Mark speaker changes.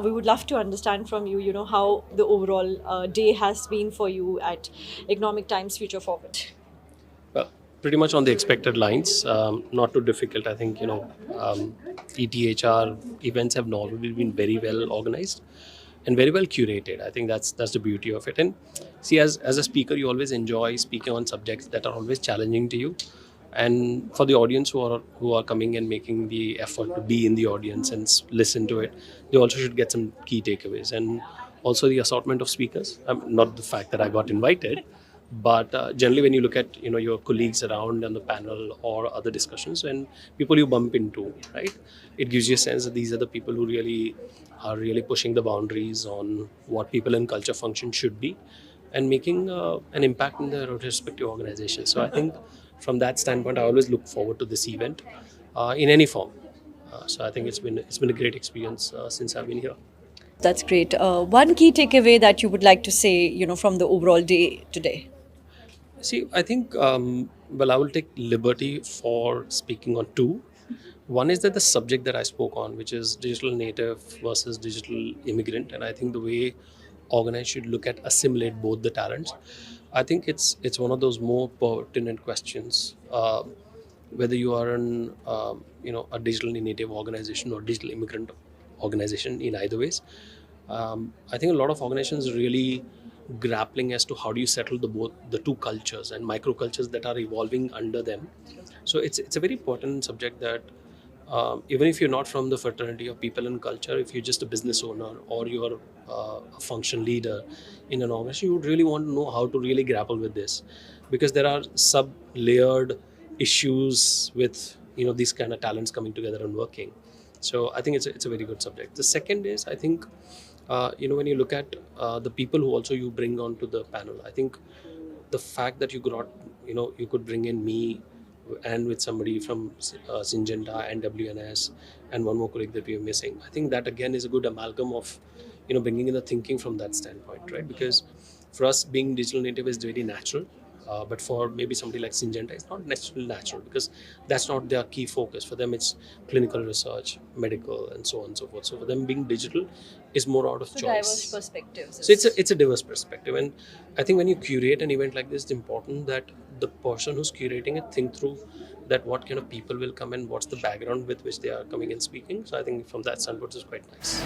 Speaker 1: We would love to understand from you, how the overall day has been for you at Economic Times Future Forward.
Speaker 2: Well, pretty much on the expected lines. Not too difficult. I think ETHR events have normally been very well organized and very well curated. I think that's the beauty of it. And see, as a speaker, you always enjoy speaking on subjects that are always challenging to you. And for the audience who are coming and making the effort to be in the audience and listen to it, they also should get some key takeaways. And also the assortment of speakers. Not the fact that I got invited, but generally when you look at your colleagues around on the panel or other discussions and people you bump into, right, it gives you a sense that these are the people who really are really pushing the boundaries on what people in culture function should be and making an impact in their respective organizations. So I think from that standpoint, I always look forward to this event in any form. So I think it's been a great experience since I've been here.
Speaker 1: That's great. One key takeaway that you would like to say, from the overall day today.
Speaker 2: See, I think, well, I will take liberty for speaking on two. One is that the subject that I spoke on, which is digital native versus digital immigrant, and I think the way organized should look at assimilate both the talents. I think it's one of those more pertinent questions. Whether you are an a digitally native organization or digital immigrant organization, in either ways, I think a lot of organizations really grappling as to how do you settle the two cultures and microcultures that are evolving under them. So it's a very important subject that even if you're not from the fraternity of people and culture, if you're just a business owner or you're a function leader in an organization, you would really want to know how to really grapple with this, because there are sub layered issues with these kind of talents coming together and working. So I think it's a very good subject. The second is, I think, when you look at the people who also you bring onto the panel, I think the fact that you could bring in me and with somebody from Syngenta and WNS and one more colleague that we are missing, I think that again is a good amalgam of bringing in the thinking from that standpoint, right? Because for us, being digital native is very natural, but for maybe somebody like Syngenta, it's not necessarily natural because that's not their key focus. For them, it's clinical research, medical, and so on and so forth. So for them, being digital is more out of
Speaker 1: So
Speaker 2: choice.
Speaker 1: diverse perspectives.
Speaker 2: So it's a diverse perspective, and I think when you curate an event like this, it's important that the person who's curating it think through that what kind of people will come and what's the background with which they are coming and speaking. So I think from that standpoint, it's quite nice.